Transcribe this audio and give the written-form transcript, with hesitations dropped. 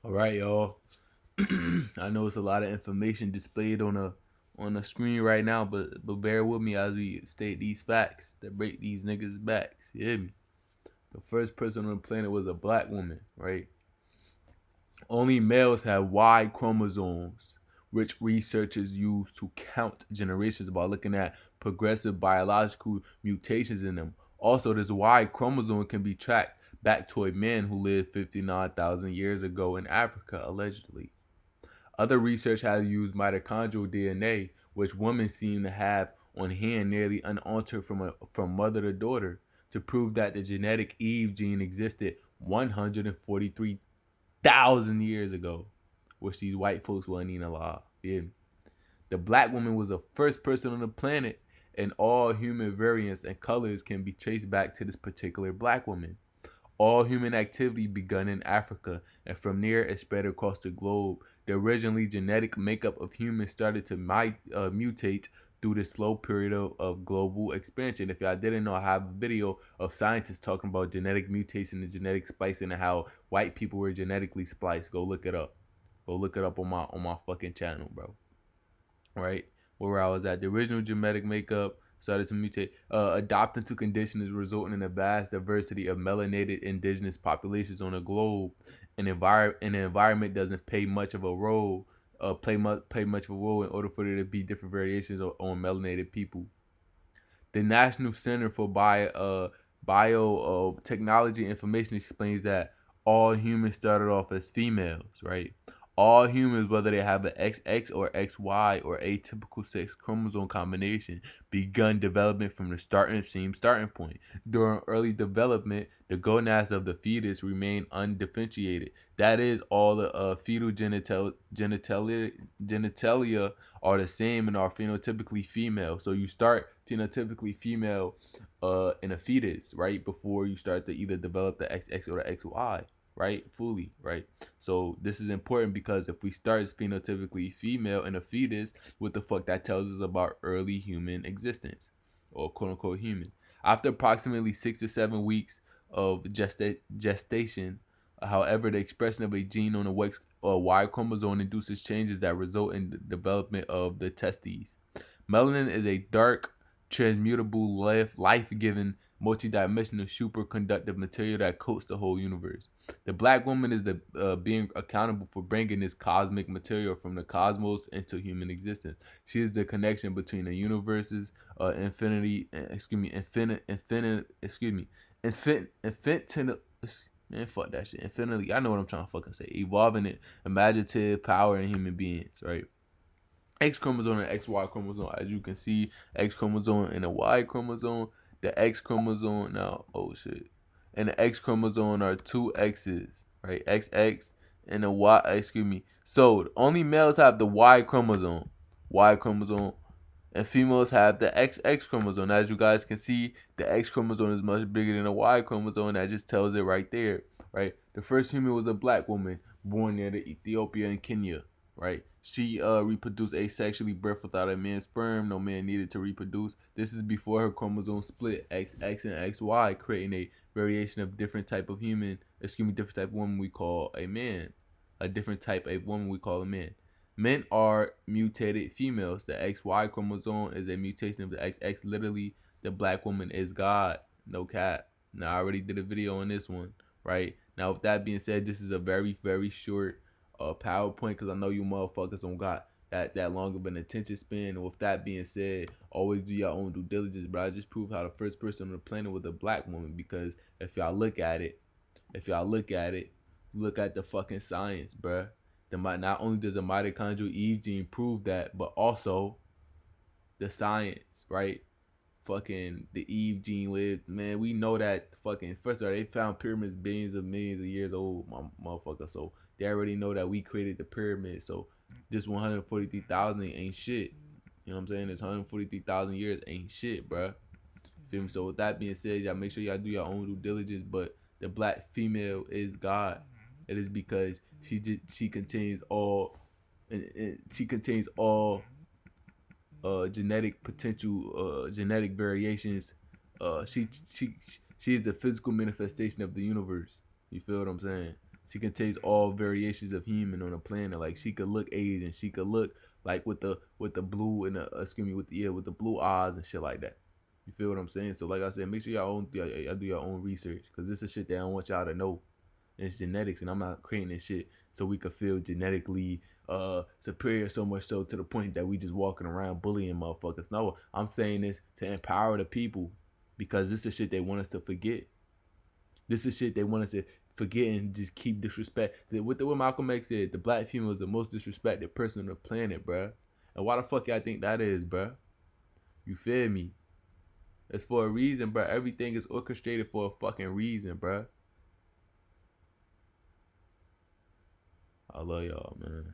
All right, y'all. I know it's a lot of information displayed on the screen right now, but bear with me as we state these facts that break these niggas' backs. You hear me? The first person on the planet was a black woman, right? Only males have Y chromosomes, which researchers use to count generations by looking at progressive biological mutations in them. Also, this Y chromosome can be tracked back to a man who lived 59,000 years ago in Africa, allegedly. Other research has used mitochondrial DNA, which women seem to have on hand nearly unaltered from mother to daughter, to prove that the genetic Eve gene existed 143,000 years ago, which these white folks weren't even alive. Yeah. The black woman was the first person on the planet, and all human variants and colors can be traced back to this particular black woman. All human activity begun in Africa, and from there it spread across the globe. The originally genetic makeup of humans started to mutate through the slow period of global expansion. If y'all didn't know, I have a video of scientists talking about genetic mutation and genetic splicing and how white people were genetically spliced. Go look it up. Go look it up on my fucking channel, bro. Right? Where I was at. The original genetic makeup started to mutate, adapting to conditions resulting in a vast diversity of melanated indigenous populations on the globe. An environment doesn't play much of a role in order for there to be different variations on melanated people. The National Center for Biotechnology Information explains that all humans started off as females, right? All humans, whether they have an XX or XY or atypical sex chromosome combination, begun development from the same starting point. During early development, the gonads of the fetus remain undifferentiated. That is, all the fetal genitalia are the same and are phenotypically female. So you start phenotypically female in a fetus, right? Before you start to either develop the XX or the XY, right? Fully, right? So this is important because if we start as phenotypically female in a fetus, what the fuck that tells us about early human existence, or quote unquote human. After approximately 6 to 7 weeks of gestation, however, the expression of a gene on the Y chromosome induces changes that result in the development of the testes. Melanin is a dark, transmutable, life-giving, multidimensional superconductive material that coats the whole universe. The black woman is the being accountable for bringing this cosmic material from the cosmos into human existence. She is the connection between the universes, infinite. Man, fuck that shit. Infinitely, I know what I'm trying to fucking say. Evolving it, imaginative power in human beings, right? X chromosome and XY chromosome. As you can see, X chromosome and a Y chromosome. The X chromosome now, oh shit. And the X chromosome are two X's, right? XX and the Y, excuse me. So only males have the Y chromosome, and females have the XX chromosome. As you guys can see, the X chromosome is much bigger than the Y chromosome. That just tells it right there, right? The first human was a black woman born near the Ethiopia and Kenya, right? She reproduced asexually, birth without a man's sperm. No man needed to reproduce. This is before her chromosome split XX and XY, creating a variation of different type of human. Different type of woman we call a man. A different type of woman we call a man. Men are mutated females. The XY chromosome is a mutation of the XX. Literally, the black woman is God. No cap. Now, I already did a video on this one, right? Now, with that being said, this is a very, very short PowerPoint because I know you motherfuckers don't got that long of an attention span. And with that being said, always do your own due diligence. But I just proved how the first person on the planet was a black woman, because if y'all look at it, look at the fucking science, bruh. Not only does the mitochondrial Eve gene prove that, but also the science, right? Fucking the Eve gene lived, man. We know that fucking first of all, they found pyramids billions of millions of years old, my motherfucker. So they already know that we created the pyramid. So this 143,000 ain't shit. You know what I'm saying? This 143,000 years ain't shit, bruh. Feel me? So with that being said, y'all make sure y'all do your own due diligence. But the black female is God. It is because she contains all, she contains all genetic potential, genetic variations. She is the physical manifestation of the universe. You feel what I'm saying? She can taste all variations of human on the planet. Like she could look Asian, she could look like with the blue and the with the blue eyes and shit like that. You feel what I'm saying? So like I said, make sure y'all do your own research, because this is shit that I don't want y'all to know. It's genetics, and I'm not creating this shit so we could feel genetically superior, so much so to the point that we just walking around bullying motherfuckers. No, I'm saying this to empower the people, because this is shit they want us to forget. This is shit they want us to forget and just keep disrespect. What Malcolm X said, the black female is the most disrespected person on the planet, bruh. And why the fuck y'all think that is, bruh? You feel me? It's for a reason, bruh. Everything is orchestrated for a fucking reason, bruh. I love y'all, man.